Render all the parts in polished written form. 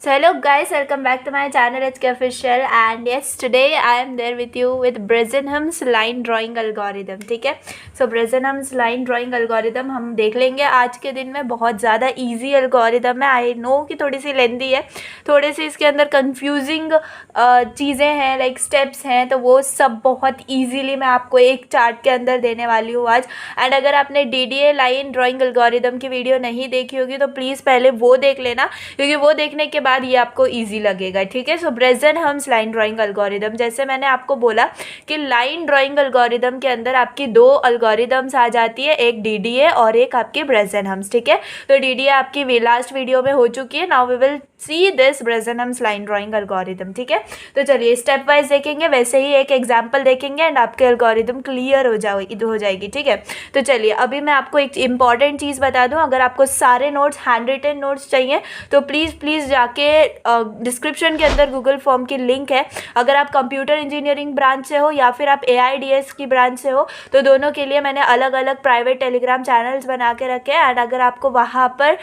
So hello guys, welcome back to my channel HK Official and yes, today I am there with you with Bresenham's line drawing algorithm. ठीक है, so Bresenham's line drawing algorithm हम देख लेंगे आज के दिन में। बहुत ज़्यादा easy algorithm है। आई नो कि थोड़ी सी लेंदी है, थोड़े से इसके अंदर confusing चीज़ें हैं, लाइक स्टेप्स हैं, तो वो सब बहुत ईजीली मैं आपको एक चार्ट के अंदर देने वाली हूँ आज। एंड अगर आपने DDA लाइन ड्राइंग एल्गोरिदम की वीडियो नहीं देखी होगी तो प्लीज़ पहले वो देख लेना, क्योंकि वो देखने के बाद ये आपको इजी लगेगा। ठीक है, सो ब्रेसेनहम्स लाइन ड्राइंग एल्गोरिदम, जैसे मैंने आपको बोला कि लाइन ड्राइंग एल्गोरिदम के अंदर आपकी दो एल्गोरिदम्स आ जाती है, एक DDA और एक आपकी ब्रेसेनहम्स। ठीक है, तो DDA आपकी लास्ट वीडियो में हो चुकी है। Now we will see this Bresenham's line drawing algorithm. ठीक है, तो चलिए स्टेप वाइज देखेंगे, वैसे ही एक एग्जाम्पल देखेंगे एंड आपके एल्गोरिदम क्लियर हो जाएगी। ठीक है, तो चलिए अभी मैं आपको एक इंपॉर्टेंट चीज़ बता दूं, अगर आपको सारे नोट्स हैंड रिटन नोट्स चाहिए तो प्लीज़ जाके डिस्क्रिप्शन के अंदर गूगल फॉर्म की लिंक है। अगर आप कंप्यूटर इंजीनियरिंग ब्रांच से हो या फिर आप AIDS की ब्रांच से हो तो दोनों के लिए मैंने अलग अलग प्राइवेट टेलीग्राम चैनल्स बना के रखे हैं। एंड अगर आपको वहाँ पर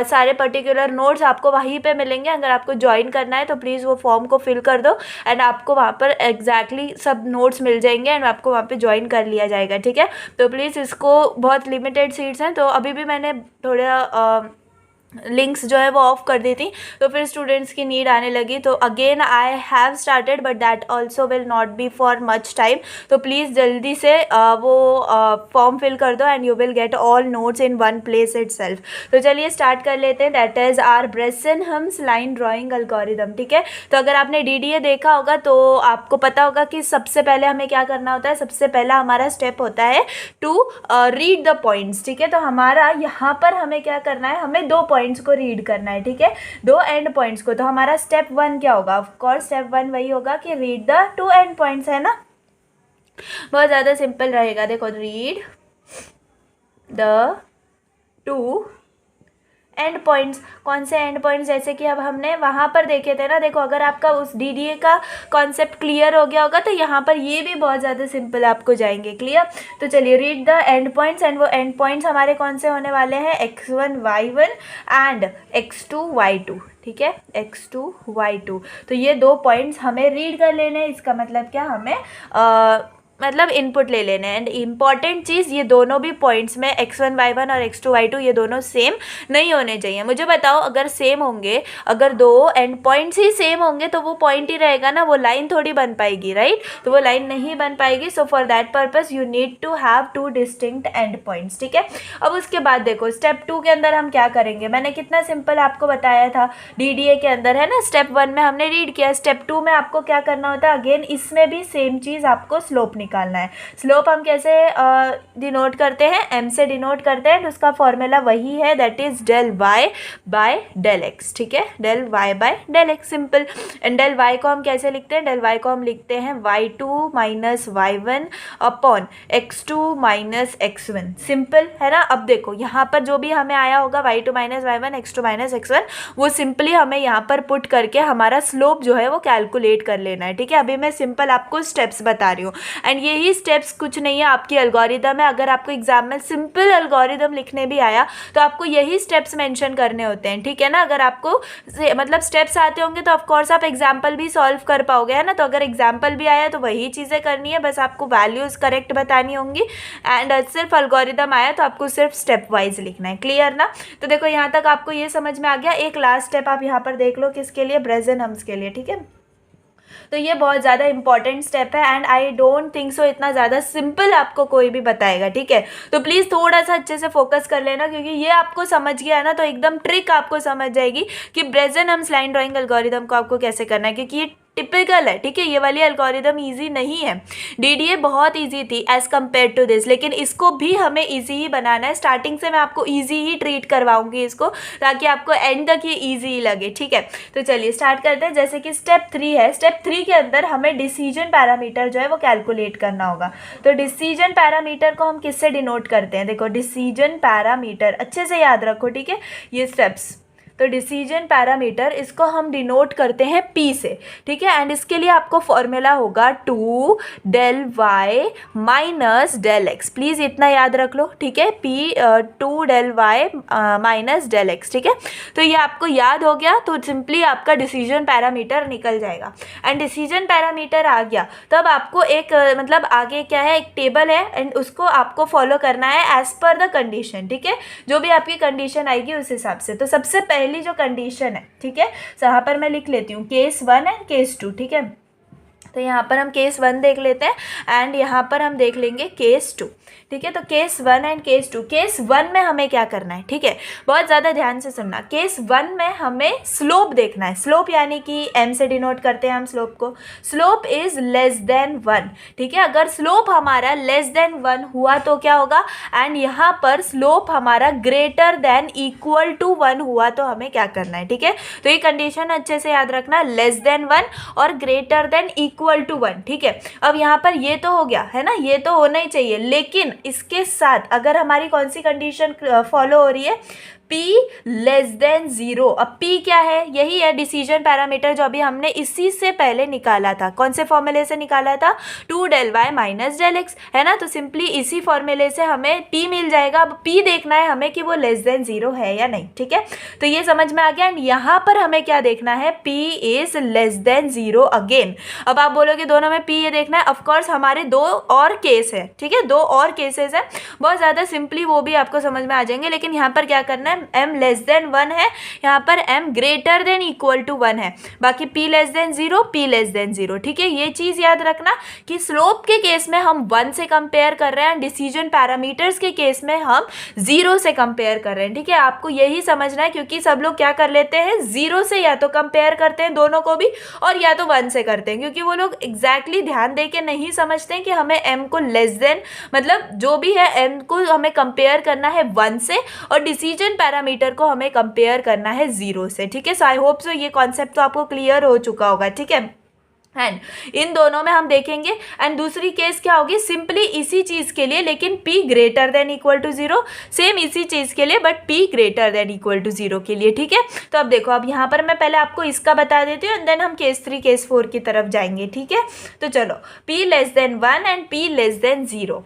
सारे पर्टिकुलर नोट्स आपको वहीं पे मिलेंगे, अगर आपको ज्वाइन करना है तो प्लीज़ वो फॉर्म को फिल कर दो एंड आपको वहाँ पर एग्जैक्टली सब नोट्स मिल जाएंगे एंड आपको वहाँ पे ज्वाइन कर लिया जाएगा। ठीक है, तो प्लीज़ इसको, बहुत लिमिटेड सीट्स हैं तो अभी भी मैंने थोड़ा लिंक्स जो है वो ऑफ कर दी थी, तो फिर स्टूडेंट्स की नीड आने लगी। तो again I have started but that also will not be for much time, तो प्लीज़ जल्दी से वो फॉर्म फिल कर दो and you will get all notes in one place itself. तो चलिए स्टार्ट कर लेते हैं, that is our Bresenham's line drawing algorithm. ठीक है, तो अगर आपने DDA देखा होगा तो आपको पता होगा कि सबसे पहले हमें क्या करना होता है। सबसे पहला हमारा स्टेप होता है टू रीड द पॉइंट्स। ठीक है, तो हमारा यहाँ पर हमें क्या करना है, हमें दो पॉइंट्स को रीड करना है। ठीक है, दो एंड पॉइंट्स को। तो हमारा स्टेप 1 क्या होगा, ऑफ कोर्स स्टेप 1 वही होगा कि read the two and points, है ना। बहुत ज़्यादा सिंपल रहेगा। देखो, read the two and points. कौन से एंड पॉइंट्स, जैसे कि अब हमने वहाँ पर देखे थे ना। देखो, अगर आपका उस DDA का कॉन्सेप्ट क्लियर हो गया होगा तो यहाँ पर ये भी बहुत ज़्यादा सिंपल आपको जाएंगे। क्लियर, तो चलिए read the end points. And वो एंड पॉइंट्स हमारे कौन से होने वाले हैं, x1 y1 and x2 y2। ठीक है, x2 y2, तो ये दो पॉइंट्स हमें रीड कर लेने हैं। इसका मतलब क्या, हमें मतलब इनपुट ले लेने हैं। एंड इम्पॉर्टेंट चीज़, ये दोनों भी पॉइंट्स में x1 y1 और x2 y2 ये दोनों सेम नहीं होने चाहिए। मुझे बताओ, अगर सेम होंगे, अगर दो एंड पॉइंट्स ही सेम होंगे तो वो पॉइंट ही रहेगा ना, वो लाइन थोड़ी बन पाएगी, राइट। तो वो लाइन नहीं बन पाएगी। So for that purpose you need to have two distinct end points. ठीक है, अब उसके बाद देखो स्टेप 2 के अंदर हम क्या करेंगे। मैंने कितना सिंपल आपको बताया था DDA के अंदर, है ना। स्टेप 1 में हमने रीड किया, स्टेप 2 में आपको क्या करना होता है, अगेन इसमें भी सेम चीज़, आपको स्लोप निकालना है। स्लोप हम कैसे डिनोट करते हैं, m से डिनोट करते हैं, तो उसका फॉर्मूला वही है, that is del y bye del x। ठीक है, del y bye del x, simple. And del y को हम कैसे लिखते हैं, del y को हम लिखते हैं y2 minus y1 upon x2 minus x1, simple, है ना। अब देखो यहाँ पर जो भी हमें आया होगा y2 minus y1 x2 minus x1, वो सिंपली हमें यहाँ पर पुट करके हमारा स्लोप जो है वो कैलकुलेट कर लेना है। ठीक है, अभी मैं सिंपल आपको स्टेप्स बता रही हूँ एंड यही स्टेप्स कुछ नहीं है, आपकी एल्गोरिदम है। अगर आपको एग्जाम में सिंपल एल्गोरिदम लिखने भी आया तो आपको यही स्टेप्स मेंशन करने होते हैं। ठीक है ना, अगर आपको मतलब स्टेप्स आते होंगे तो ऑफ कोर्स आप एग्जाम्पल भी सॉल्व कर पाओगे, है ना। तो अगर एग्जाम्पल भी आया तो वही चीज़ें करनी है, बस आपको वैल्यूज करेक्ट बतानी होंगी। एंड सिर्फ एल्गोरिदम आया तो आपको सिर्फ स्टेप वाइज लिखना है। क्लियर ना। तो देखो यहाँ तक आपको ये समझ में आ गया। एक लास्ट स्टेप आप यहाँ पर देख लो, किसके लिए, ब्रेसेनहम्स के लिए। ठीक है, तो ये बहुत ज़्यादा इंपॉर्टेंट स्टेप है and I don't think so इतना ज़्यादा सिंपल आपको कोई भी बताएगा। ठीक है, तो प्लीज़ थोड़ा सा अच्छे से फोकस कर लेना, क्योंकि ये आपको समझ गया है ना तो एकदम ट्रिक आपको समझ जाएगी कि ब्रेसेनहम्स लाइन ड्राइंग एल्गोरिदम को आपको कैसे करना है, क्योंकि ये टिपिकल है। ठीक है, ये वाली एल्गोरिदम इजी नहीं है। DDA बहुत इजी थी एज़ कम्पेयर टू दिस, लेकिन इसको भी हमें इजी ही बनाना है। स्टार्टिंग से मैं आपको इजी ही ट्रीट करवाऊंगी इसको, ताकि आपको एंड तक ये इजी ही लगे। ठीक है, तो चलिए स्टार्ट करते हैं। जैसे कि स्टेप 3 है, स्टेप 3 के अंदर हमें डिसीजन पैरामीटर जो है वो कैलकुलेट करना होगा। तो डिसीजन पैरामीटर को हम किससे डिनोट करते हैं, देखो डिसीजन पैरामीटर अच्छे से याद रखो। ठीक है, ये स्टेप्स, तो डिसीजन पैरामीटर इसको हम डिनोट करते हैं P से, ठीक है। एंड इसके लिए आपको फॉर्मूला होगा 2 del y minus del x, please इतना याद रख लो, ठीक है। 2 del y minus del x, ठीक है। तो ये आपको याद हो गया तो सिंपली आपका डिसीजन पैरामीटर निकल जाएगा। एंड डिसीजन पैरामीटर आ गया तब आपको एक मतलब आगे क्या है, एक टेबल है एंड उसको आपको फॉलो करना है एज पर द कंडीशन, ठीक है। जो भी आपकी कंडीशन आएगी उस हिसाब से। तो सबसे पहली जो कंडीशन है, ठीक है, तो यहाँ पर मैं लिख लेती हूँ केस 1 एंड केस 2, ठीक है। तो यहाँ पर हम केस 1 देख लेते हैं एंड यहाँ पर हम देख लेंगे केस 2, ठीक है। तो केस 1 एंड केस 2, केस 1 में हमें क्या करना है, ठीक है, बहुत ज़्यादा ध्यान से सुनना। केस 1 में हमें स्लोप देखना है। स्लोप यानी कि m से डिनोट करते हैं हम स्लोप को। स्लोप इज़ लेस देन 1, ठीक है। अगर स्लोप हमारा लेस देन 1 हुआ तो क्या होगा, एंड यहाँ पर स्लोप हमारा ग्रेटर देन इक्वल टू 1 हुआ तो हमें क्या करना है, ठीक है। तो ये कंडीशन अच्छे से याद रखना, लेस देन 1 और ग्रेटर देन इक्वल टू 1, ठीक है। अब यहाँ पर ये तो हो गया है ना, ये तो होना ही चाहिए, लेकिन इसके साथ अगर हमारी कौन सी कंडीशन फॉलो हो रही है, P लेस देन 0। अब P क्या है, यही है डिसीजन पैरामीटर जो अभी हमने इसी से पहले निकाला था। कौन से फॉर्मूले से निकाला था, 2 del y minus del x, है ना। तो सिंपली इसी फॉर्मूले से हमें P मिल जाएगा। अब P देखना है हमें कि वो लेस देन 0 है या नहीं, ठीक है। तो ये समझ में आ गया। एंड यहाँ पर हमें क्या देखना है, P is less than 0 again. अब आप बोलोगे दोनों में P ये देखना है, ऑफकोर्स हमारे दो और केस है, ठीक है, 2 और केसेस है, बहुत ज़्यादा सिंपली वो भी आपको समझ में आ जाएंगे। लेकिन यहाँ पर क्या करना है, m लेस देन 1 है, यहाँ पर m greater than equal to 1 है, बाकी p less than 0, p less than 0, ठीक है। ये चीज़ याद रखना कि स्लोप के केस में हम 1 से कंपेयर कर रहे हैं, डिसीजन पैरामीटर्स के केस में हम 0 से कंपेयर कर रहे हैं, ठीक है। आपको यही समझना है, क्योंकि सब लोग क्या कर लेते हैं, 0 से या तो कंपेयर करते हैं दोनों को भी, और या तो 1 से करते हैं, क्योंकि वो लोग एग्जैक्टली ध्यान दे के नहीं समझते हैं कि हमें m को लेस देन, मतलब जो भी है m को हमें कंपेयर करना है 1 से, और डिसीजन पैरामीटर को हमें कंपेयर करना है 0 से, ठीक है। सो आई होप सो ये कॉन्सेप्ट तो आपको क्लियर हो चुका होगा, ठीक है। एंड इन दोनों में हम देखेंगे। एंड दूसरी केस क्या होगी, सिंपली इसी चीज़ के लिए, लेकिन p greater than equal to 0, same इसी चीज़ के लिए but p greater than equal to 0 के लिए, ठीक है। तो अब देखो, अब यहाँ पर मैं पहले आपको इसका बता देती हूँ एंड देन हम केस 3 केस 4 की तरफ जाएंगे, ठीक है। तो चलो, p less than 1 and p less than 0।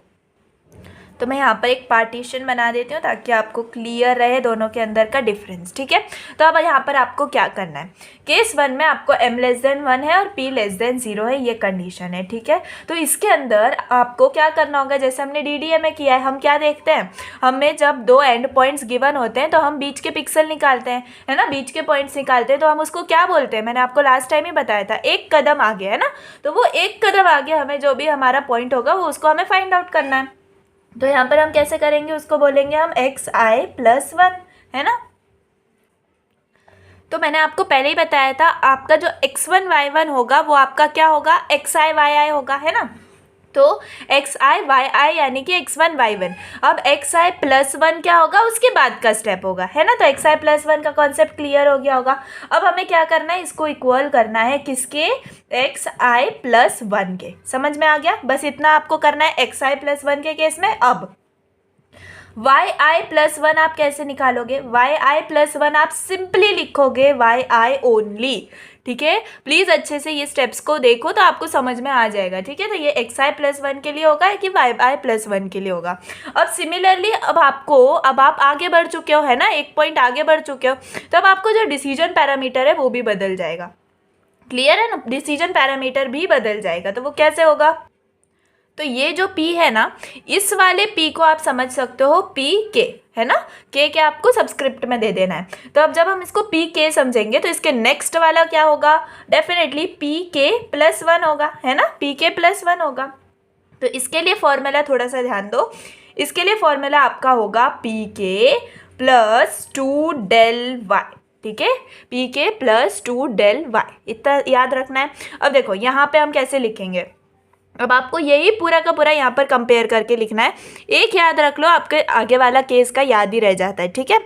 तो मैं यहाँ पर एक पार्टीशन बना देती हूँ ताकि आपको क्लियर रहे दोनों के अंदर का डिफरेंस, ठीक है। तो अब यहाँ पर आपको क्या करना है, केस 1 में आपको m लेस देन 1 है और p लेस देन 0 है, ये कंडीशन है, ठीक है। तो इसके अंदर आपको क्या करना होगा, जैसे हमने DDA में किया है, हम क्या देखते हैं, हमें जब 2 एंड पॉइंट्स गिवन होते हैं तो हम बीच के पिक्सल निकालते हैं, है ना, बीच के पॉइंट्स निकालते हैं, तो हम उसको क्या बोलते हैं, मैंने आपको लास्ट टाइम ही बताया था, एक कदम आगे, है ना। तो वो एक कदम आगे हमें जो भी हमारा पॉइंट होगा वो उसको हमें फाइंड आउट करना है। तो यहाँ पर हम कैसे करेंगे, उसको बोलेंगे हम xi प्लस 1, है ना। तो मैंने आपको पहले ही बताया था, आपका जो x1 y1 होगा वो आपका क्या होगा, xi yi होगा, है ना। तो xi yi यानी कि x1 y1। अब xi प्लस 1 क्या होगा, उसके बाद का स्टेप होगा, है ना। तो xi प्लस 1 का कॉन्सेप्ट क्लियर हो गया होगा। अब हमें क्या करना है, इसको इक्वल करना है किसके, xi प्लस 1 के। समझ में आ गया, बस इतना आपको करना है xi प्लस 1 के केस में। अब yi प्लस 1 आप कैसे निकालोगे, yi प्लस 1 आप सिंपली लिखोगे yi ओनली, ठीक है। प्लीज़ अच्छे से ये स्टेप्स को देखो तो आपको समझ में आ जाएगा, ठीक है। तो ये xi प्लस 1 के लिए होगा कि yi प्लस 1 के लिए होगा। अब सिमिलरली अब आप आगे बढ़ चुके हो, है ना, एक पॉइंट आगे बढ़ चुके हो, तो अब आपको जो डिसीजन पैरामीटर है वो भी बदल जाएगा, क्लियर है ना, डिसीजन पैरामीटर भी बदल जाएगा। तो वो कैसे होगा, तो ये जो P है ना, इस वाले P को आप समझ सकते हो PK, है ना, K के आपको सबस्क्रिप्ट में दे देना है। तो अब जब हम इसको PK समझेंगे तो इसके नेक्स्ट वाला क्या होगा, डेफिनेटली PK प्लस 1 होगा, है ना, PK प्लस 1 होगा। तो इसके लिए फॉर्मूला थोड़ा सा ध्यान दो, इसके लिए फॉर्मूला आपका होगा PK प्लस 2 del y, ठीक है, PK प्लस 2 del y, इतना याद रखना है। अब देखो यहाँ पे हम कैसे लिखेंगे, अब आपको यही पूरा का पूरा यहाँ पर कंपेयर करके लिखना है। एक याद रख लो, आपके आगे वाला केस का याद ही रह जाता है, ठीक है।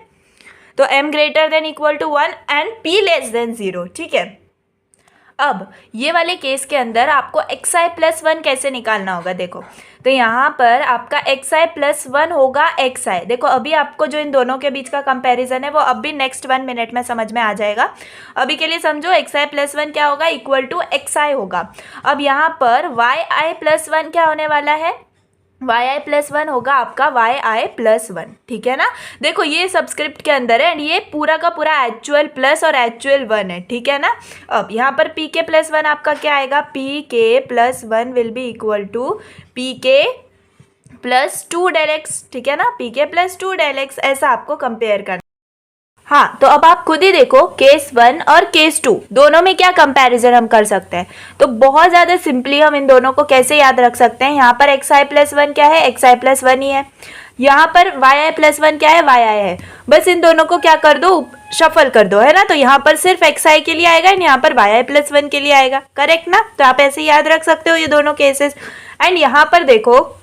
तो m greater than equal to 1 and p less than 0, ठीक है। अब ये वाले केस के अंदर आपको xi प्लस वन कैसे निकालना होगा, देखो तो यहाँ पर आपका xi प्लस वन होगा xi। देखो अभी आपको जो इन दोनों के बीच का कंपैरिजन है वो अब भी नेक्स्ट 1 मिनट में समझ में आ जाएगा। अभी के लिए समझो xi प्लस वन क्या होगा, इक्वल टू xi होगा। अब यहाँ पर yi प्लस वन क्या होने वाला है, yi प्लस वन होगा आपका yi प्लस वन, ठीक है ना। देखो ये सबस्क्रिप्ट के अंदर है एंड ये पूरा का पूरा एक्चुअल प्लस और एक्चुअल वन है, ठीक है ना। अब यहाँ पर पी के प्लस वन आपका क्या आएगा, P K plus one will be equal to P K plus two del X, ठीक है ना, P K plus two del x, ऐसा आपको कंपेयर करना। हाँ तो अब आप खुद ही देखो केस 1 और केस 2 दोनों में क्या कंपैरिजन हम कर सकते हैं। तो बहुत ज़्यादा सिंपली हम इन दोनों को कैसे याद रख सकते हैं। यहाँ पर xi प्लस वन क्या है, xi प्लस वन ही है। यहाँ पर yi प्लस वन क्या है, yi है। बस इन दोनों को क्या कर दो, शफल कर दो, है ना। तो यहाँ पर सिर्फ xi के लिए आएगा एंड यहाँ पर yi प्लस वन के लिए आएगा, करेक्ट ना। तो आप ऐसे याद रख सकते हो ये दोनों केसेस। एंड यहाँ पर देखो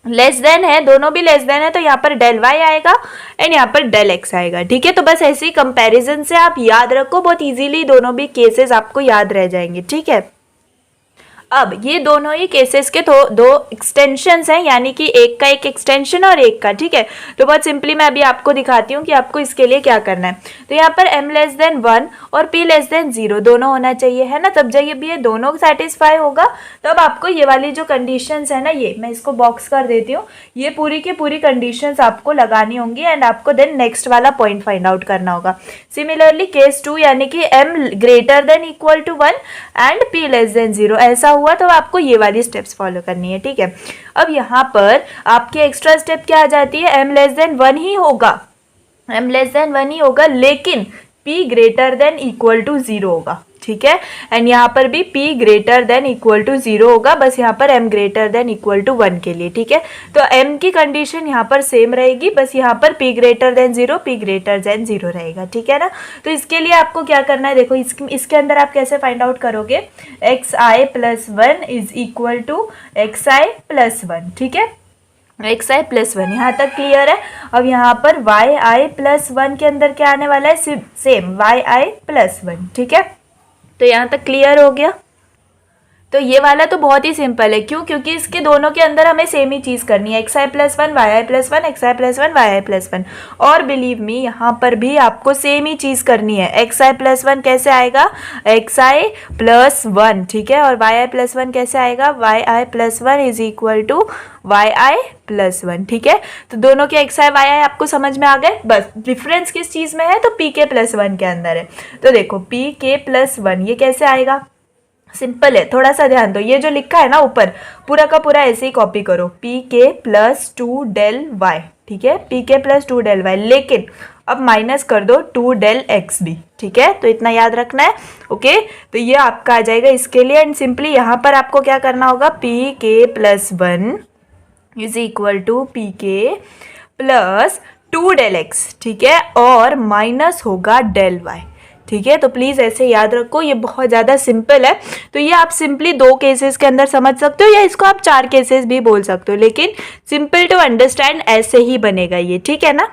लेस देन है, दोनों भी लेस देन है, तो यहाँ पर डेल वाई आएगा एंड यहाँ पर डेल एक्स आएगा, ठीक है। तो बस ऐसे ही कंपैरिजन से आप याद रखो, बहुत इजीली दोनों भी केसेस आपको याद रह जाएंगे, ठीक है। अब ये दोनों ही केसेस के दो एक्सटेंशंस हैं, यानी कि एक का एक एक्सटेंशन और एक का, ठीक है। तो बहुत सिंपली मैं अभी आपको दिखाती हूँ कि आपको इसके लिए क्या करना है। तो यहाँ पर m लेस देन 1 और p लेस देन 0 दोनों होना चाहिए, है ना। तब जब ये दोनों सेटिस्फाई होगा तब आपको ये वाली जो कंडीशंस है ना, ये मैं इसको बॉक्स कर देती हूँ, ये पूरी की पूरी कंडीशंस आपको लगानी होंगी एंड आपको देन नेक्स्ट वाला पॉइंट फाइंड आउट करना होगा। सिमिलरली केस 2 यानी कि m greater than equal to 1 and p less than 0 ऐसा हुआ तो आपको ये वाली स्टेप्स फॉलो करनी है, ठीक है। अब यहाँ पर आपके एक्स्ट्रा स्टेप क्या आ जाती है, m लेस देन 1 ही होगा, m लेस देन 1 ही होगा, लेकिन p greater than equal to 0 होगा, ठीक है। एंड यहाँ पर भी p greater than equal to 0 होगा, बस यहाँ पर m greater than equal to 1 के लिए, ठीक है। तो m की कंडीशन यहाँ पर सेम रहेगी, बस यहाँ पर p greater then 0 p greater then 0 रहेगा, ठीक है ना। तो इसके लिए आपको क्या करना है, देखो इसके अंदर आप कैसे फाइंड आउट करोगे, xi plus one is equal to xi plus one, ठीक है, xi प्लस वन, यहाँ तक क्लियर है। अब यहाँ पर yi प्लस वन के अंदर क्या आने वाला है, सेम yi प्लस वन, ठीक है। तो यहाँ तक क्लियर हो गया। तो ये वाला तो बहुत ही सिंपल है, क्यों, क्योंकि इसके दोनों के अंदर हमें सेम ही चीज़ करनी है, xi plus one yi plus one xi plus one yi plus one. और बिलीव मी यहाँ पर भी आपको सेम ही चीज़ करनी है। xi प्लस वन कैसे आएगा, xi प्लस वन, ठीक है, और yi प्लस वन कैसे आएगा, yi plus one is equal to yi plus one, ठीक है। तो दोनों के xi yi आपको समझ में आ गए। बस डिफरेंस किस चीज़ में है, तो pk प्लस वन के अंदर है। तो देखो pk प्लस वन ये कैसे आएगा, सिंपल है, थोड़ा सा ध्यान दो, ये जो लिखा है ना ऊपर पूरा का पूरा ऐसे ही कॉपी करो, P K plus two del Y, ठीक है, P K plus two del Y, लेकिन अब माइनस कर दो टू डेल एक्स भी, ठीक है। तो इतना याद रखना है, ओके। तो ये आपका आ जाएगा इसके लिए एंड सिंपली यहाँ पर आपको क्या करना होगा, P K plus one is equal to P K plus two del X, ठीक है, और माइनस होगा डेल वाई, ठीक है। तो प्लीज़ ऐसे याद रखो, ये बहुत ज़्यादा सिंपल है। तो ये आप सिंपली 2 केसेस के अंदर समझ सकते हो, या इसको आप 4 केसेस भी बोल सकते हो, लेकिन सिंपल टू अंडरस्टैंड ऐसे ही बनेगा ये, ठीक है ना।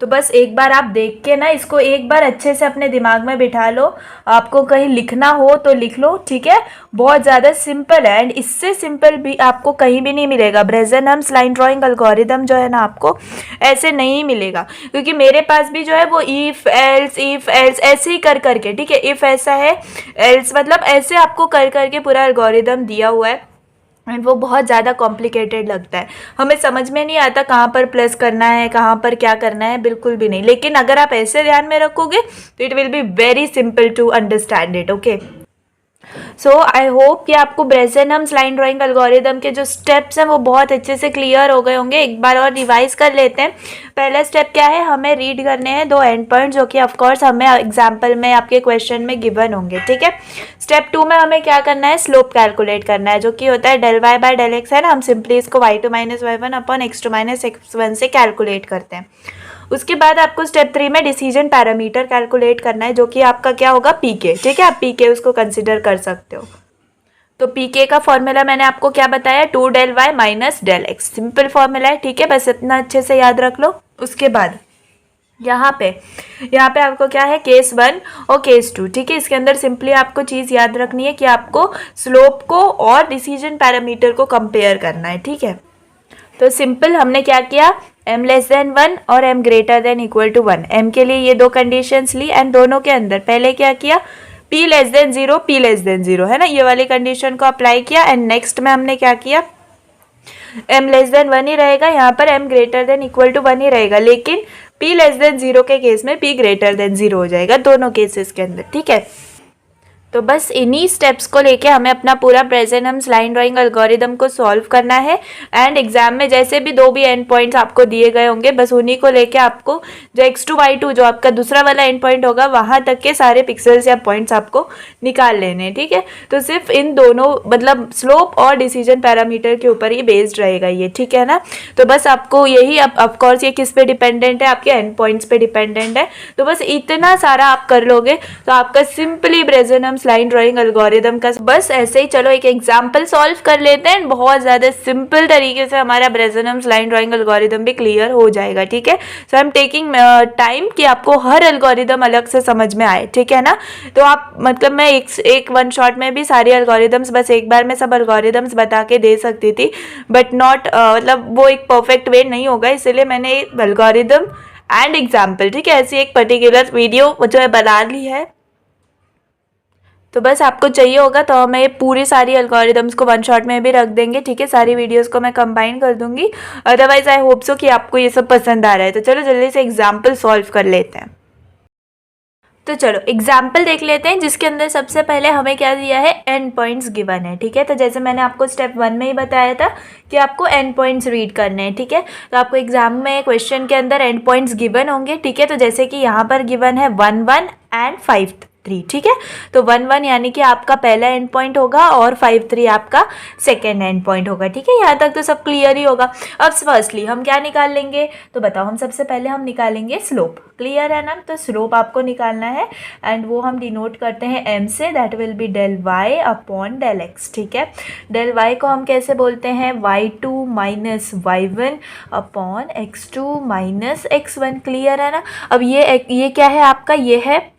तो बस एक बार आप देख के ना इसको एक बार अच्छे से अपने दिमाग में बिठा लो, आपको कहीं लिखना हो तो लिख लो, ठीक है। बहुत ज़्यादा सिंपल है एंड इससे सिंपल भी आपको कहीं भी नहीं मिलेगा। ब्रेज़नहम्स लाइन ड्राइंग एल्गोरिदम जो है ना आपको ऐसे नहीं मिलेगा, क्योंकि मेरे पास भी जो है वो इफ़ एल्स ऐसे ही कर करके, ठीक है, इफ़ ऐसा है एल्स मतलब ऐसे आपको कर करके पूरा एल्गोरिदम दिया हुआ है एंड वो बहुत ज़्यादा कॉम्प्लिकेटेड लगता है, हमें समझ में नहीं आता कहाँ पर प्लस करना है, कहाँ पर क्या करना है, बिल्कुल भी नहीं। लेकिन अगर आप ऐसे ध्यान में रखोगे तो it will be very simple to understand it, okay. So I hope कि आपको ब्रेज़नहम्स लाइन ड्राइंग एल्गोरिदम के जो स्टेप्स हैं वो बहुत अच्छे से क्लियर हो गए होंगे। एक बार और रिवाइज कर लेते हैं। पहला स्टेप क्या है, हमें रीड करने हैं 2 एंड पॉइंट जो कि ऑफकोर्स हमें एग्जाम्पल में आपके क्वेश्चन में गिवन होंगे, ठीक है। स्टेप 2 में हमें क्या करना है, स्लोप कैलकुलेट करना है, जो कि होता है del Y by del X, है ना। हम सिंपली इसको y2 minus y1 upon x2 minus x1 से कैलकुलेट करते हैं। उसके बाद आपको स्टेप 3 में डिसीजन पैरामीटर कैलकुलेट करना है, जो कि आपका क्या होगा, पीके, ठीक है। आप पीके उसको कंसिडर कर सकते हो। तो पीके का फॉर्मूला मैंने आपको क्या बताया, 2 del Y minus del X, simple formula है, ठीक है, बस इतना अच्छे से याद रख लो। उसके बाद यहाँ पे आपको क्या है, केस 1 और केस 2, ठीक है। इसके अंदर सिंपली आपको चीज़ याद रखनी है कि आपको स्लोप को और डिसीजन पैरामीटर को कंपेयर करना है, ठीक है। तो सिंपल हमने क्या किया, m 1 और m=1, m के लिए ये दो कंडीशंस ली एंड दोनों के अंदर पहले क्या किया, p<0 p<0 है ना, ये वाली कंडीशन को अप्लाई किया एंड नेक्स्ट में हमने क्या किया, m 1 ही रहेगा, यहाँ पर m=1 ही रहेगा, लेकिन p 0 के केस में p 0 हो जाएगा दोनों केसेस के अंदर, ठीक है। तो बस इन्हीं स्टेप्स को लेके हमें अपना पूरा ब्रेज़ेनहम्स लाइन ड्राइंग एल्गोरिदम को सॉल्व करना है एंड एग्जाम में जैसे भी दो भी एंड पॉइंट्स आपको दिए गए होंगे, बस उन्हीं को लेके आपको जो x2 y2 जो आपका दूसरा वाला एंड पॉइंट होगा वहां तक के सारे पिक्सल्स या पॉइंट्स आपको निकाल लेने हैं, ठीक है। तो सिर्फ इन दोनों मतलब स्लोप और डिसीजन पैरामीटर के ऊपर ही बेस्ड रहेगा ये, ठीक है ना। तो बस आपको यही, ऑफकोर्स ये किस पे डिपेंडेंट है, आपके एंड पॉइंट्स पे डिपेंडेंट है। तो बस इतना सारा आप कर लोगे तो आपका सिंपली ब्रेज़ेनहम्स लाइन ड्राइंग एल्गोरिदम का बस ऐसे ही। चलो एक एग्जांपल सॉल्व कर लेते हैं, बहुत ज़्यादा सिंपल तरीके से हमारा ब्रेज़ेनहम्स लाइन ड्राइंग एल्गोरिदम भी क्लियर हो जाएगा, ठीक है। सो आई एम टेकिंग टाइम कि आपको हर एल्गोरिदम अलग से समझ में आए, ठीक है ना। तो आप मतलब मैं एक वन शॉट में भी सारी एल्गोरिदम्स बस एक बार में सब एल्गोरिदम्स बता के दे सकती थी, बट नॉट मतलब वो एक परफेक्ट वे नहीं होगा, इसलिए मैंने एल्गोरिदम एंड एग्जाम्पल, ठीक है, ऐसी एक पर्टिकुलर वीडियो जो है बना ली है। तो बस आपको चाहिए होगा तो हमें पूरी सारी एल्गोरिदम्स को वन शॉट में भी रख देंगे, ठीक है। सारी वीडियोस को मैं कंबाइन कर दूंगी, अदरवाइज आई होप सो कि आपको ये सब पसंद आ रहा है। तो चलो जल्दी से एग्जाम्पल सॉल्व कर लेते हैं। तो चलो एग्जाम्पल देख लेते हैं, जिसके अंदर सबसे पहले हमें क्या दिया है, एंड पॉइंट्स गिवन है, ठीक है। तो जैसे मैंने आपको स्टेप 1 में ही बताया था कि आपको एंड पॉइंट्स रीड करने हैं, ठीक है। तो आपको एग्जाम में क्वेश्चन के अंदर एंड पॉइंट्स गिवन होंगे, ठीक है। तो जैसे कि यहाँ पर गिवन है 1 1 एंड 5 3, ठीक है। तो 1 1 यानी कि आपका पहला एंड पॉइंट होगा और 5 3 आपका सेकेंड एंड पॉइंट होगा, ठीक है। यहाँ तक तो सब क्लियर ही होगा। अब फर्स्टली हम क्या निकाल लेंगे, तो बताओ, हम सबसे पहले हम निकालेंगे स्लोप, क्लियर है ना। तो स्लोप आपको निकालना है एंड वो हम डिनोट करते हैं m से, that will be del y upon del x, ठीक है। del y को हम कैसे बोलते हैं, y2 minus y1 upon x2 minus x1, clear है ना। अब ये क्या है आपका, ये है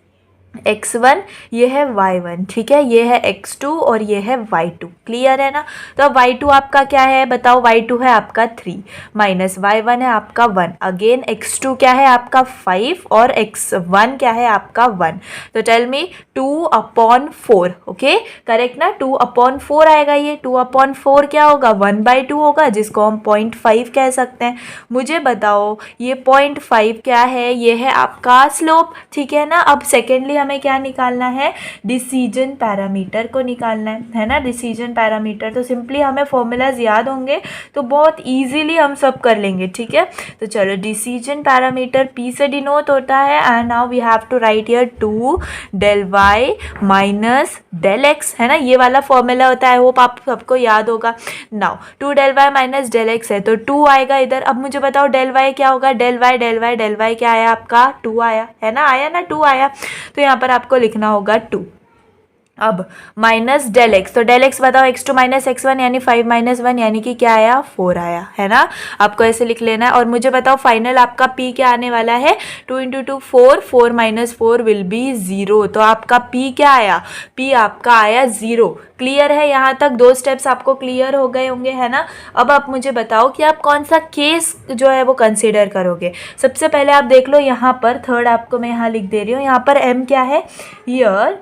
x1, ये है y1, ठीक है, ये है x2 और ये है y2, क्लियर है ना। तो अब y2 आपका क्या है बताओ, y2 है आपका 3 माइनस y1 है आपका 1, अगेन x2 क्या है आपका 5 और x1 क्या है आपका 1। तो टेल मी 2/4, ओके करेक्ट ना, 2/4 आएगा। ये 2/4 क्या होगा, 1/2 होगा, जिसको हम 0.5 कह सकते हैं। मुझे बताओ ये 0.5 क्या है, ये है आपका स्लोप, ठीक है ना। अब सेकेंडली हमें क्या निकालना है, डिसीजन पैरामीटर को निकालना है ना। डिसीजन पैरामीटर तो सिंपली हमें फॉर्मूलाज याद होंगे तो बहुत इजीली हम सब कर लेंगे, ठीक है। तो चलो डिसीजन पैरामीटर P से डिनोट होता है and now we have to write here 2 del y minus del x, है ना, ये वाला फॉर्मूला होता है, होप आप सबको याद होगा। Now 2 del y minus del x है तो 2 आएगा इधर। अब मुझे बताओ del y क्या होगा, del y क्या आया आपका 2 आया, है ना, आया ना 2 आया। तो यहाँ पर आपको लिखना होगा 2। अब माइनस del x, तो del x बताओ x2 माइनस x1 यानी 5 माइनस 1 यानी कि क्या आया 4 आया, है ना। आपको ऐसे लिख लेना है। और मुझे बताओ फाइनल आपका p क्या आने वाला है, 2 × 2 4, 4 माइनस 4 विल बी 0। तो आपका p क्या आया, p आपका आया 0, क्लियर है। यहाँ तक दो स्टेप्स आपको क्लियर हो गए होंगे, है ना। अब आप मुझे बताओ कि आप कौन सा केस जो है वो कंसिडर करोगे। सबसे पहले आप देख लो यहाँ पर, थर्ड आपको मैं यहाँ लिख दे रही हूँ, यहाँ पर m क्या है, हियर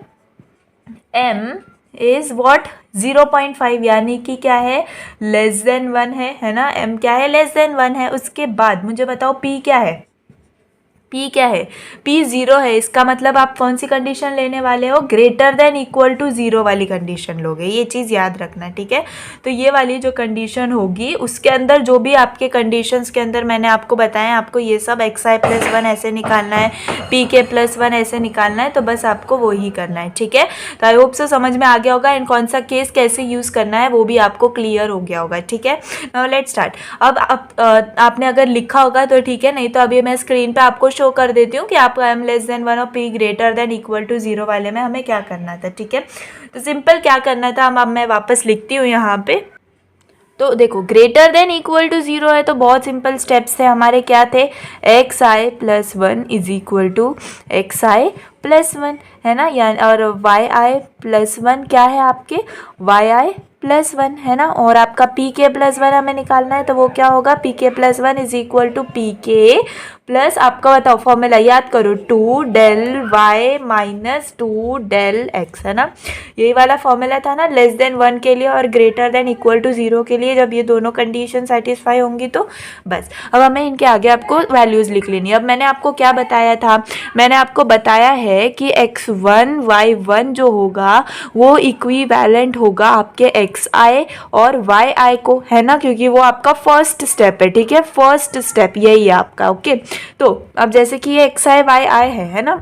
m इज वॉट 0.5 यानी कि क्या है, लेस देन 1 है ना। m क्या है, लेस देन 1 है। उसके बाद मुझे बताओ p क्या है, p क्या है, p 0 है। इसका मतलब आप कौन सी कंडीशन लेने वाले हो, ग्रेटर देन इक्वल टू 0 वाली कंडीशन लोगे, ये चीज़ याद रखना, ठीक है। तो ये वाली जो कंडीशन होगी उसके अंदर जो भी आपके कंडीशंस के अंदर मैंने आपको बताया, आपको ये सब xi + 1 ऐसे निकालना है, pk + 1 ऐसे निकालना है, तो बस आपको वो ही करना है, ठीक है। तो आई होप सो समझ में आ गया होगा एंड कौन सा केस कैसे यूज़ करना है वो भी आपको क्लियर हो गया होगा, ठीक है। Now let's start. अब आपने अगर लिखा होगा तो ठीक है, नहीं तो अभी मैं स्क्रीन पर आपको शो कर देती हूँ कि आपको m लेस देन 1 और p greater than equal to 0 वाले में हमें क्या करना था, ठीक है। तो सिंपल क्या करना था, अब मैं वापस लिखती हूँ यहाँ पे। तो देखो ग्रेटर देन इक्वल टू 0 है तो बहुत सिंपल स्टेप्स थे हमारे, क्या थे, xi+1 is equal to xi+1 है ना, या और yi+1 क्या है आपके yi+1 है ना, और आपका pk+1 हमें निकालना है तो वो क्या होगा, pk+1 is equal to pk plus आपका बताओ फॉर्मूला याद करो 2 del y minus 2 del x है ना, यही वाला फॉर्मूला था ना लेस देन 1 के लिए और ग्रेटर देन इक्वल टू 0 के लिए, जब ये दोनों कंडीशन सेटिस्फाई होंगी तो बस। अब हमें इनके आगे आपको वैल्यूज़ लिख लेनी है। अब मैंने आपको क्या बताया था, मैंने आपको बताया है कि x1 y1 जो होगा वो इक्विवेलेंट होगा आपके xi और yi को, है ना, क्योंकि वो आपका फर्स्ट स्टेप है, ठीक है, फर्स्ट स्टेप यही है आपका। ओके, तो अब जैसे कि ये xi yi है ना,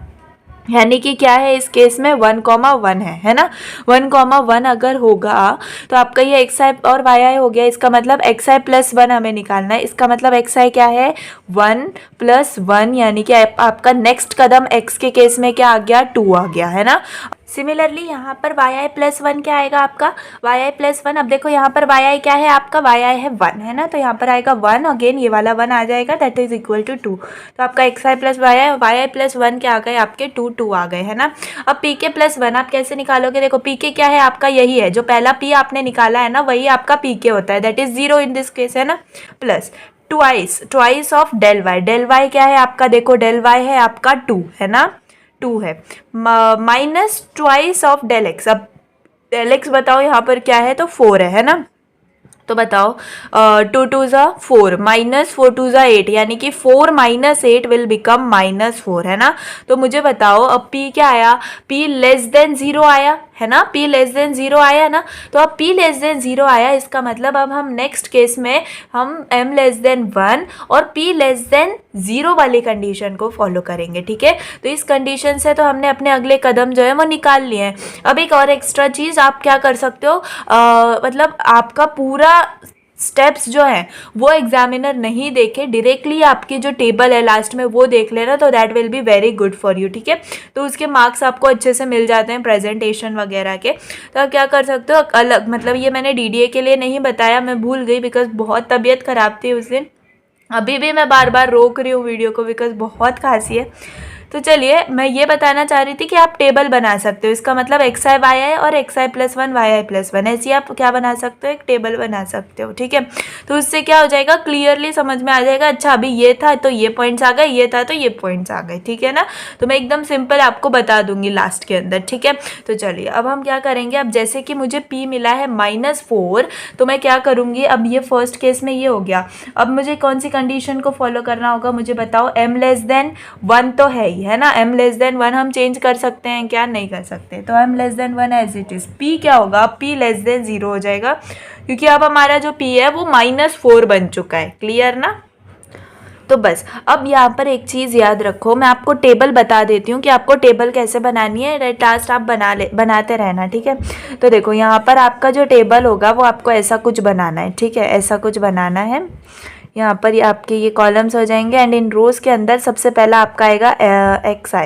यानी कि क्या है इस केस में 1,1 है ना, 1,1 अगर होगा तो आपका ये xi और yi हो गया, इसका मतलब xi+1 हमें निकालना है, इसका मतलब xi क्या है 1+1, यानी कि आपका नेक्स्ट कदम x के केस में क्या आ गया 2 आ गया, है ना। सिमिलरली यहाँ पर yi+1 क्या आएगा आपका yi+1, अब देखो यहाँ पर yi क्या है आपका yi है 1 है ना, तो यहाँ पर आएगा 1, अगेन ये वाला 1 आ जाएगा, दैट इज इक्वल टू 2, तो आपका yi+1 क्या आ गए आपके 2 आ गए, है ना। अब pk+1 आप कैसे निकालोगे, देखो pk क्या है आपका यही है, जो पहला p आपने निकाला है ना वही आपका pk होता है, that is 0 in this case, है ना, plus twice of del y क्या है आपका, देखो del y है आपका 2 है ना, 2 है, minus twice of del x, अब del x बताओ यहाँ पर क्या है तो 4 है ना, तो बताओ 2 2 ज़ा 4 माइनस 4 2 ज़ा 8, यानी कि 4 माइनस 8 विल बिकम -4, है ना। तो मुझे बताओ अब p क्या आया, p लेस देन 0 आया, है ना, p लेस देन 0 आया ना, तो अब p लेस देन 0 आया, इसका मतलब अब हम नेक्स्ट केस में हम m लेस देन 1 और p लेस देन 0 वाली कंडीशन को फॉलो करेंगे, ठीक है। तो इस कंडीशन से तो हमने अपने अगले कदम जो है वो निकाल लिए हैं। अब एक और एक्स्ट्रा चीज़ आप क्या कर सकते हो, मतलब आपका पूरा स्टेप्स जो हैं वो एग्जामिनर नहीं देखे, डायरेक्टली आपकी जो टेबल है लास्ट में वो देख लेना, तो that will be very good for you, ठीक है। तो उसके मार्क्स आपको अच्छे से मिल जाते हैं प्रेजेंटेशन वगैरह के। तो आप क्या कर सकते हो अलग, मतलब ये मैंने डीडीए के लिए नहीं बताया, मैं भूल गई बिकॉज बहुत तबीयत ख़राब थी उस दिन, अभी भी मैं बार बार रोक रही हूँ वीडियो को बिकॉज बहुत खांसी है। तो चलिए मैं ये बताना चाह रही थी कि आप टेबल बना सकते हो, इसका मतलब xi yi और xi+1 yi+1 ऐसी आप क्या बना सकते हो, एक टेबल बना सकते हो, ठीक है। तो उससे क्या हो जाएगा, क्लियरली समझ में आ जाएगा, अच्छा अभी ये था तो ये पॉइंट्स आ गए, ये था तो ये पॉइंट्स आ गए, ठीक है ना। तो मैं एकदम सिंपल आपको बता दूंगी लास्ट के अंदर, ठीक है। तो चलिए अब हम क्या करेंगे, अब जैसे कि मुझे p मिला है -4, तो मैं क्या करूँगी, अब ये फर्स्ट केस में ये हो गया, अब मुझे कौन सी कंडीशन को फॉलो करना होगा, मुझे बताओ, m लेस देन 1 तो है ही, है ना, m लेस देन 1 हम चेंज कर सकते हैं क्या, नहीं कर सकते, तो m less than 1 as it is, p क्या होगा, p लेस देन 0 हो जाएगा, क्योंकि अब हमारा जो p है वो -4 बन चुका है, क्लियर ना। तो बस अब यहाँ पर एक चीज़ याद रखो, मैं आपको टेबल बता देती हूँ कि आपको टेबल कैसे बनानी है, एट लास्ट आप बनाते रहना, ठीक है। तो देखो यहाँ पर आपका जो टेबल होगा वो आपको ऐसा कुछ बनाना है, ठीक है, ऐसा कुछ बनाना है। यहाँ पर ये आपके ये कॉलम्स हो जाएंगे एंड इन रोज के अंदर सबसे पहला आपका आएगा xi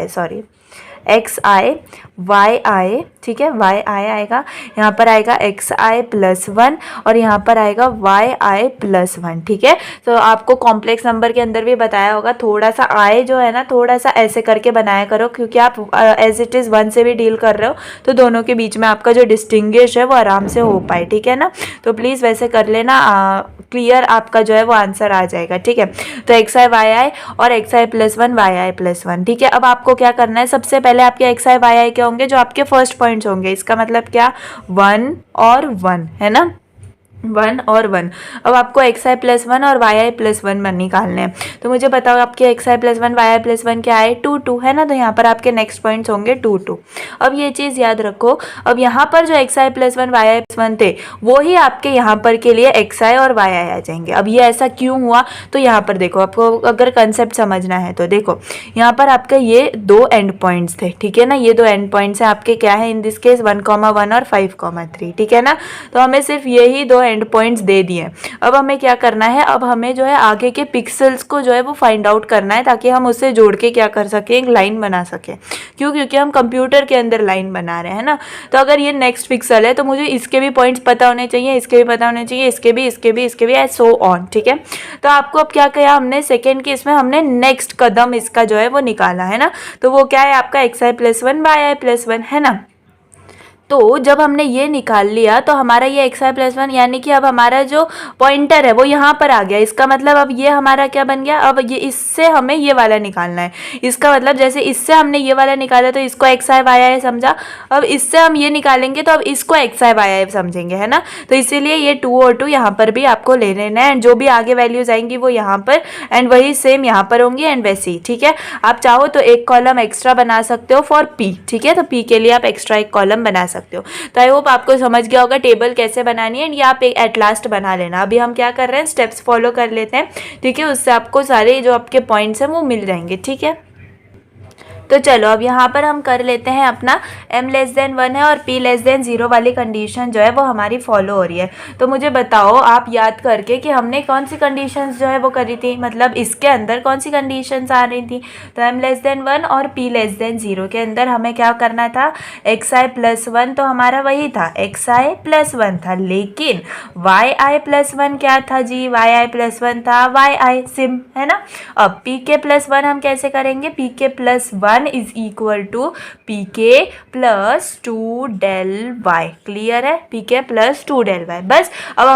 yi, ठीक है, yi आएगा, यहाँ पर आएगा xi+1 और यहाँ पर आएगा yi+1, ठीक है। तो आपको कॉम्प्लेक्स नंबर के अंदर भी बताया होगा, थोड़ा सा i जो है ना थोड़ा सा ऐसे करके बनाया करो, क्योंकि आप एज इट इज़ 1 से भी डील कर रहे हो तो दोनों के बीच में आपका जो डिस्टिंग्विश है वो आराम से हो पाए, ठीक है ना। तो प्लीज़ वैसे कर लेना, क्लियर आपका जो है वो आंसर आ जाएगा, ठीक है। तो xi yi और xi+1 yi+1, ठीक है। अब आपको क्या करना है, सबसे पहले आपके xi yi क्या होंगे, जो आपके फर्स्ट पॉइंट्स होंगे, इसका मतलब क्या 1 और 1, है ना, 1 और 1। अब आपको xi+1 और yi+1 निकालने हैं, तो मुझे बताओ आपके xi+1 yi+1 क्या है 2 2, है ना, तो यहाँ पर आपके नेक्स्ट पॉइंट्स होंगे 2 2। अब ये चीज़ याद रखो, अब यहाँ पर जो xi+1 yi+1 थे वो ही आपके यहाँ पर के लिए xi और yi आ जाएंगे। अब ये ऐसा क्यों हुआ, तो यहाँ पर देखो, आपको अगर कंसेप्ट समझना है तो देखो, यहाँ पर आपके ये 2 एंड पॉइंट्स थे, ठीक है ना, ये 2 एंड पॉइंट्स हैं आपके, क्या है इन दिस केस 1,1 और 5,3, ठीक है ना। तो हमें सिर्फ यही 2 एंड पॉइंट्स दे दिए। अब हमें क्या करना है, अब हमें जो है आगे के पिक्सल्स को जो है वो फाइंड आउट करना है, ताकि हम उससे जोड़ के क्या कर सकें, एक लाइन बना सकें। क्यों? क्योंकि हम कंप्यूटर के अंदर लाइन बना रहे हैं ना। तो अगर ये नेक्स्ट पिक्सल है तो मुझे इसके भी पॉइंट्स पता होने चाहिए, इसके भी पता होने चाहिए, इसके भी, इसके भी, इसके भी, एंड सो ऑन। ठीक है, तो आपको अब क्या किया हमने, सेकेंड के इसमें हमने नेक्स्ट कदम इसका जो है वो निकाला है ना। तो वो क्या है आपका xi+1 yi+1 है ना। तो जब हमने ये निकाल लिया तो हमारा ये xi+1 यानी कि अब हमारा जो पॉइंटर है वो यहाँ पर आ गया। इसका मतलब अब ये हमारा क्या बन गया, अब ये इससे हमें ये वाला निकालना है। इसका मतलब जैसे इससे हमने ये वाला निकाला तो इसको xi yi समझा, अब इससे हम ये निकालेंगे तो अब इसको xi yi समझेंगे, है ना। तो इसीलिए ये 2 और 2 यहाँ पर भी आपको ले लेना है, एंड जो भी आगे वैल्यूज आएंगी वो यहाँ पर, एंड वही सेम यहाँ पर होंगी, एंड वैसे ही। ठीक है, आप चाहो तो एक कॉलम एक्स्ट्रा बना सकते हो फॉर p। ठीक है, तो p के लिए आप एक्स्ट्रा एक कॉलम बना सकते हो। तो आई होप आपको समझ गया होगा टेबल कैसे बनानी है, एंड ये आप एक एट लास्ट बना लेना। अभी हम क्या कर रहे हैं, स्टेप्स फॉलो कर लेते हैं। ठीक है, उससे आपको सारे जो आपके पॉइंट्स हैं वो मिल जाएंगे। ठीक है, तो चलो अब यहाँ पर हम कर लेते हैं अपना m<1 है और p<0 वाली कंडीशन जो है वो हमारी फॉलो हो रही है। तो मुझे बताओ आप याद करके कि हमने कौन सी कंडीशंस जो है वो करी थी, मतलब इसके अंदर कौन सी कंडीशंस आ रही थी। तो m<1 और p<0 के अंदर हमें क्या करना था, xi+1 तो हमारा वही था, xi+1 था, लेकिन yi+1 क्या था जी, yi+1 था yi सिम, है ना। अब pk+1 हम कैसे करेंगे, pk+1 is equal to pk+2 del y। Clear है, pk+2 del y। बस अब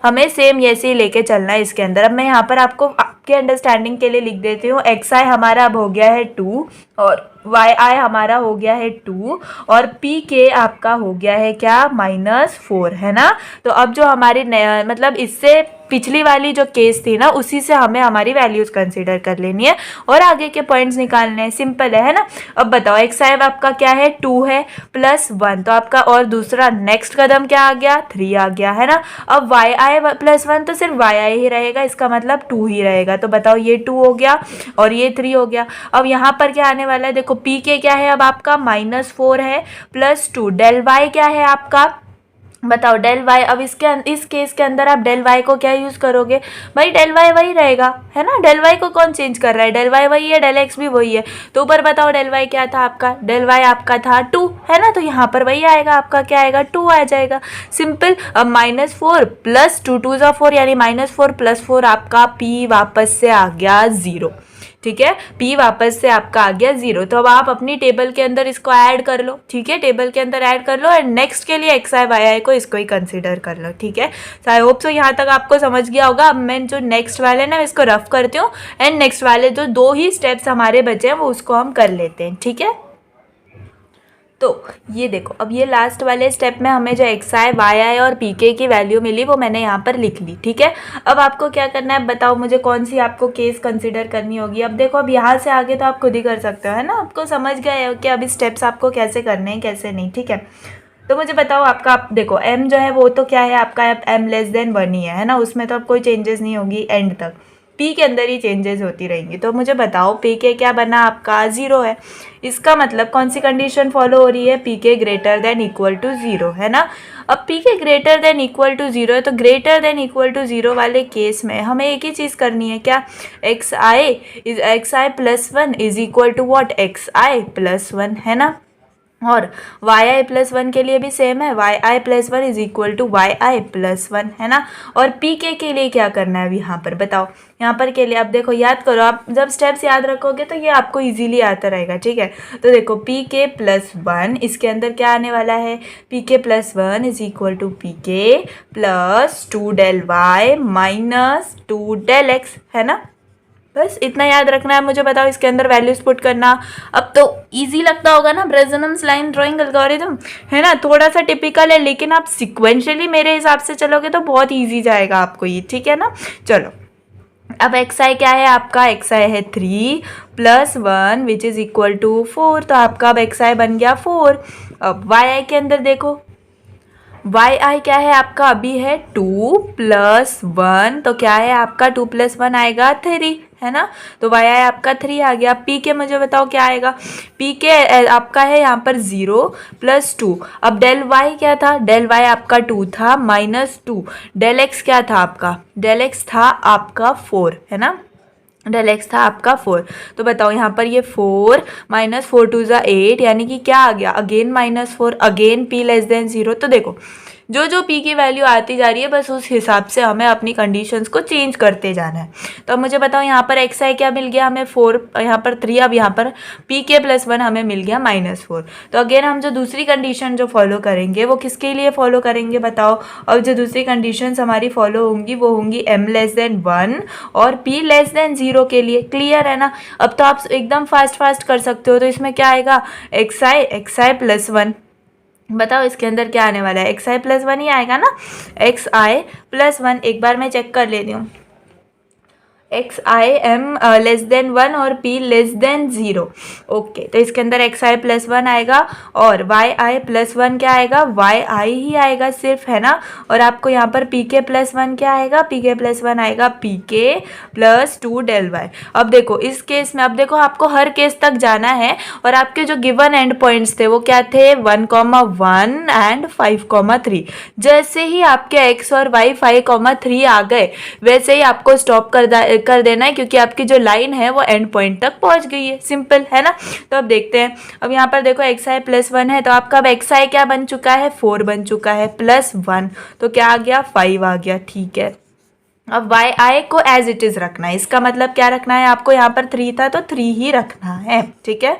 हमें सेम ऐसे ही लेके चलना है इसके अंदर। अब मैं यहाँ पर आपके अंडरस्टैंडिंग के लिए लिख देती हूँ, xi हमारा अब हो गया है 2 और yi हमारा हो गया है 2 और pk आपका हो गया है क्या, -4, है ना। तो अब जो हमारी मतलब इससे पिछली वाली जो केस थी ना, उसी से हमें हमारी वैल्यूज कंसीडर कर लेनी है और आगे के पॉइंट्स निकालने हैं। सिंपल है ना। अब बताओ xi आपका क्या है, 2 है +1, तो आपका और दूसरा नेक्स्ट कदम क्या आ गया, 3 आ गया, है ना। अब yi+1 तो सिर्फ yi ही रहेगा, इसका मतलब 2 ही रहेगा। तो बताओ ये 2 हो गया और ये 3 हो गया। अब यहाँ पर क्या आने वाला है, देखो pk क्या है अब आपका -4 है +2, del y क्या है आपका, बताओ del y। अब इस केस के अंदर आप del y को क्या यूज करोगे, भाई del y वही रहेगा, है ना। del y को कौन चेंज कर रहा है, del y वही है, del x भी वही है। तो ऊपर बताओ del y क्या था आपका, del y आपका था 2, है ना। तो यहाँ पर वही आएगा, आपका क्या आएगा, 2 आ जाएगा, सिंपल। अब -4 +2 2 = 4 यानी -4 + 4 आपका p वापस से आ गया 0। ठीक है, p वापस से आपका आ गया 0। तो अब आप अपनी टेबल के अंदर इसको ऐड कर लो। ठीक है, टेबल के अंदर ऐड कर लो एंड नेक्स्ट के लिए xi yi को इसको ही कंसीडर कर लो। ठीक है, सो आई होप सो यहाँ तक आपको समझ गया होगा। अब मैं जो नेक्स्ट वाले ना इसको रफ करती हूँ एंड नेक्स्ट वाले जो 2 ही स्टेप्स हमारे बचे हैं वो उसको हम कर लेते हैं। ठीक है, तो ये देखो अब ये लास्ट वाले स्टेप में हमें जो xi yi और pk की वैल्यू मिली वो मैंने यहाँ पर लिख ली। ठीक है, अब आपको क्या करना है बताओ मुझे, कौन सी आपको केस कंसीडर करनी होगी। अब देखो अब यहाँ से आगे तो आप खुद ही कर सकते हो, है ना। आपको समझ गए हो कि अभी स्टेप्स आपको कैसे करने हैं कैसे नहीं। ठीक है, तो मुझे बताओ आपका, आप देखो m जो है वो तो क्या है आपका m<1 ही है ना, उसमें तो अब कोई चेंजेस नहीं होगी एंड तक, p के अंदर ही चेंजेस होती रहेंगी। तो मुझे बताओ pk क्या बना आपका 0 है। इसका मतलब कौन सी कंडीशन फॉलो हो रही है, pk > 0, है ना। अब pk > 0 है तो > 0 वाले केस में हमें एक ही चीज़ करनी है, क्या, xi+1 is equal to what, xi+1, है ना। और yi+1 के लिए भी सेम है, yi+1 is equal to yi+1, है ना। और pk के लिए क्या करना है अभी यहाँ पर बताओ, यहाँ पर के लिए आप देखो याद करो, आप जब स्टेप्स याद रखोगे तो ये आपको इजीली आता रहेगा। ठीक है, तो देखो pk+1 इसके अंदर क्या आने वाला है, pk+1 is equal to pk+2 del y -2 del x, है ना। बस इतना याद रखना है। मुझे बताओ इसके अंदर वैल्यूज पुट करना। अब तो इजी लगता होगा ना ब्रेजनम्स लाइन ड्राइंग एल्गोरिथम, है ना। थोड़ा सा टिपिकल है लेकिन आप सिक्वेंशियली मेरे हिसाब से चलोगे तो बहुत इजी जाएगा आपको ये। ठीक है ना, चलो अब xi क्या है आपका, xi है 3 + 1 विच इज इक्वल टू 4। तो आपका अब xi बन गया 4। अब yi के अंदर देखो, yi क्या है आपका अभी है 2 + 1, तो क्या है आपका 2 + 1 आएगा 3, है ना। तो वाई आई आपका 3 आ गया। पी के मुझे बताओ क्या आएगा। पी के आपका है यहाँ पर 0 + 2। अब डेल वाई क्या था, डेल वाई आपका 2 था -2। डेल एक्स क्या था आपका, डेल एक्स था आपका 4, है ना, डेल एक्स था आपका 4। तो बताओ यहाँ पर ये 4 -4 2 = 8, यानी कि क्या आ गया, अगेन -4, अगेन p < 0। तो देखो जो जो p की वैल्यू आती जा रही है बस उस हिसाब से हमें अपनी कंडीशंस को चेंज करते जाना है। तो अब मुझे बताओ यहाँ पर xi क्या मिल गया हमें 4, यहाँ पर 3, अब यहाँ पर pk + 1 हमें मिल गया -4। तो अगेन हम जो दूसरी कंडीशन जो फॉलो करेंगे वो किसके लिए फॉलो करेंगे बताओ। और जो दूसरी कंडीशन हमारी फॉलो होंगी वो होंगी m < 1 और p < 0 के लिए। क्लियर है ना। अब तो आप एकदम फास्ट कर सकते हो। तो इसमें क्या आएगा, xi + 1। बताओ इसके अंदर क्या आने वाला है, xi + 1 ही आएगा ना, xi + 1। एक बार मैं चेक कर लेती हूँ, xi m < 1 और p < 0। ओके, तो इसके अंदर xi + 1 आएगा और yi + 1 क्या आएगा, yi ही आएगा सिर्फ, है ना। और आपको यहाँ पर pk + 1 क्या आएगा, pk + 1 आएगा pk + 2 del y। अब देखो इस केस में, अब देखो आपको हर केस तक जाना है और आपके जो गिवन एंड पॉइंट्स थे वो क्या थे, 1,1 एंड 5,3। जैसे ही आपके x और y 5,3 आ गए वैसे ही आपको स्टॉप कर देना है, क्योंकि आपकी जो लाइन है वो एंड पॉइंट तक पहुंच गई है। सिंपल है ना। तो अब देखते हैं, अब यहाँ पर देखो xi + 1 है, तो आपका अब xi क्या बन चुका है, 4 बन चुका है, +1 तो क्या आ गया, 5 आ गया। ठीक है, अब yi को एज इट इज रखना है। इसका मतलब क्या रखना है आपको, यहाँ पर 3 था तो 3 ही रखना है। ठीक है,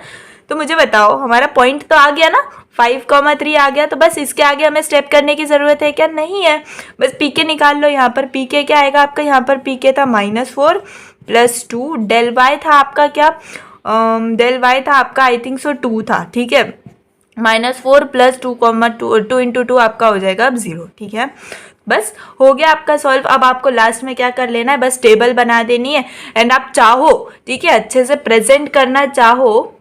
तो मुझे बताओ हमारा पॉइंट तो आ गया ना, 5,3 आ गया। तो बस इसके आगे हमें स्टेप करने की ज़रूरत है क्या, नहीं है। बस pk निकाल लो। यहाँ पर pk क्या आएगा आपका, यहाँ पर pk था -4 + 2। डेल y था आपका क्या, डेल y था आपका आई थिंक सो 2 था। ठीक है, -4 + 2, 2 × 2 आपका हो जाएगा अब 0। ठीक है, बस हो गया आपका सॉल्व। अब आपको लास्ट में क्या कर लेना है, बस टेबल बना देनी है। एंड आप चाहो, ठीक है, अच्छे से प्रेजेंट करना चाहो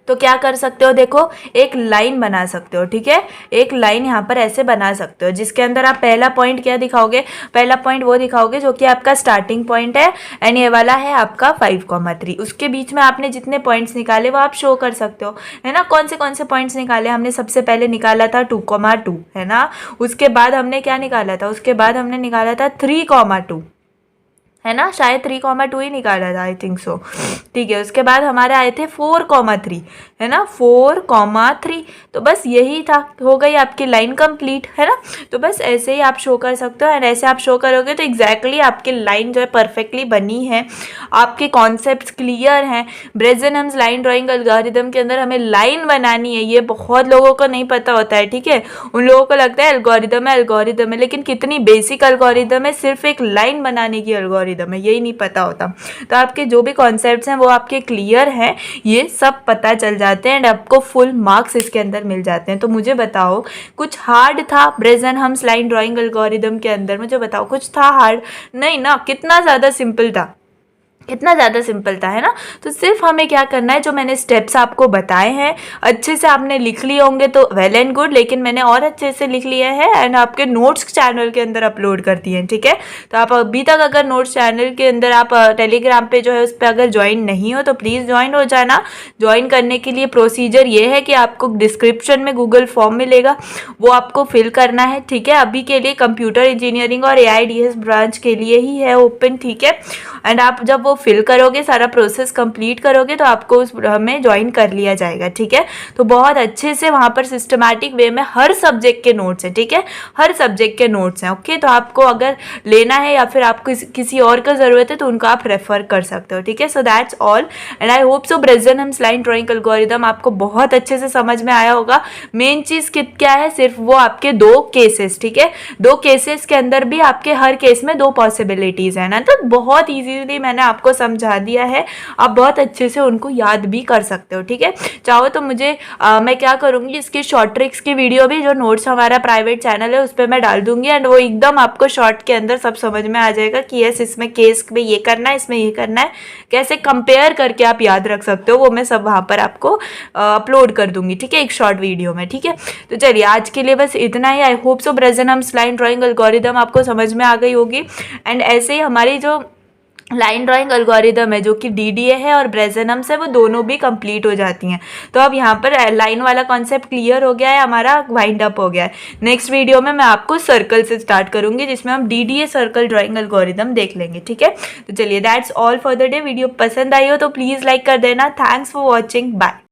तो क्या कर सकते हो, देखो एक लाइन बना सकते हो। ठीक है, एक लाइन यहाँ पर ऐसे बना सकते हो जिसके अंदर आप पहला पॉइंट क्या दिखाओगे, पहला पॉइंट वो दिखाओगे जो कि आपका स्टार्टिंग पॉइंट है एंड ये वाला है आपका 5,3। उसके बीच में आपने जितने पॉइंट्स निकाले वो आप शो कर सकते हो, है ना। कौन से पॉइंट्स निकाले हमने, सबसे पहले निकाला था 2,2, है ना। उसके बाद हमने क्या निकाला था, उसके बाद हमने निकाला था 3,2, है ना, शायद 3,2 ही निकाला था आई थिंक सो। ठीक है, उसके बाद हमारे आए थे 4,3, है ना, 4,3। तो बस यही था, हो गई आपकी लाइन कंप्लीट, है ना। तो बस ऐसे ही आप शो कर सकते हो एंड ऐसे आप शो करोगे तो एग्जैक्टली आपकी लाइन जो है परफेक्टली बनी है, आपके कॉन्सेप्ट्स क्लियर हैं। ब्रेज़नहम्स लाइन ड्राइंग एल्गोरिदम के अंदर हमें लाइन बनानी है, ये बहुत लोगों को नहीं पता होता है। ठीक है, उन लोगों को लगता है एल्गोरिदम है, लेकिन कितनी बेसिक एल्गोरिदम है, सिर्फ एक लाइन बनाने की एल्गोरिदम है, यही नहीं पता होता। तो आपके जो भी कॉन्सेप्ट्स हैं वो आपके क्लियर हैं, ये सब पता चल जाते हैं एंड आपको फुल मार्क्स इसके अंदर मिल जाते हैं। तो मुझे बताओ कुछ हार्ड था ब्रेज़नहम्स लाइन ड्राइंग एल्गोरिदम के अंदर, मुझे बताओ कुछ था हार्ड, नहीं ना, कितना ज़्यादा सिंपल था, कितना ज़्यादा सिंपल था, है ना। तो सिर्फ हमें क्या करना है, जो मैंने स्टेप्स आपको बताए हैं अच्छे से आपने लिख लिए होंगे तो वेल एंड गुड, लेकिन मैंने और अच्छे से लिख लिए हैं एंड आपके नोट्स चैनल के अंदर अपलोड कर दिए हैं। ठीक है, तो आप अभी तक अगर नोट्स चैनल के अंदर आप टेलीग्राम पे जो है उस पर अगर ज्वाइन नहीं हो तो प्लीज़ ज्वाइन हो जाना। ज्वाइन करने के लिए प्रोसीजर ये है कि आपको डिस्क्रिप्शन में गूगल फॉर्म मिलेगा, वो आपको फिल करना है। ठीक है, अभी के लिए कंप्यूटर इंजीनियरिंग और AIDS ब्रांच के लिए ही है ओपन। ठीक है, एंड आप जब वो फिल करोगे, सारा प्रोसेस कंप्लीट करोगे तो आपको उस हमें ज्वाइन कर लिया जाएगा। ठीक है, तो बहुत अच्छे से वहाँ पर सिस्टमैटिक वे में हर सब्जेक्ट के नोट्स हैं। ठीक है, हर सब्जेक्ट के नोट्स हैं। ओके, तो आपको अगर लेना है या फिर आपको किसी और का ज़रूरत है तो उनको आप रेफर कर सकते हो। ठीक है, so that's all and I hope so Bresenham's line drawing algorithm आपको बहुत अच्छे से समझ में आया होगा। मेन चीज़ क्या है, सिर्फ वो आपके 2 केसेस, ठीक है, 2 केसेस के अंदर भी आपके हर केस में 2 पॉसिबिलिटीज़ है ना। तो बहुत ईजीली मैंने आपको समझा दिया है, आप बहुत अच्छे से उनको याद भी कर सकते हो। ठीक है, चाहो तो मुझे मैं क्या करूँगी, इसकी शॉर्ट ट्रिक्स की वीडियो भी, जो नोट्स हमारा प्राइवेट चैनल है उस पर मैं डाल दूंगी एंड वो एकदम आपको शॉर्ट के अंदर सब समझ में आ जाएगा कि यस इसमें केस में ये करना है, इसमें ये करना है, कैसे कंपेयर करके आप याद रख सकते हो, वो मैं सब वहाँ पर आपको अपलोड कर दूंगी। ठीक है, एक शॉर्ट वीडियो में। ठीक है, तो चलिए आज के लिए बस इतना ही। I hope so Bresenham's line drawing algorithm आपको समझ में आ गई होगी एंड ऐसे ही हमारी जो लाइन ड्राइंग एल्गोरिदम है जो कि डीडीए है और ब्रेजनम्स है, वो दोनों भी कंप्लीट हो जाती हैं। तो अब यहाँ पर लाइन वाला कॉन्सेप्ट क्लियर हो गया है, हमारा वाइंड अप हो गया है। नेक्स्ट वीडियो में मैं आपको सर्कल से स्टार्ट करूँगी जिसमें हम डीडीए सर्कल ड्राइंग एल्गोरिदम देख लेंगे, ठीक है। तो चलिए that's all for the day. Video पसंद आई हो तो प्लीज़ लाइक कर देना। Thanks for watching, bye.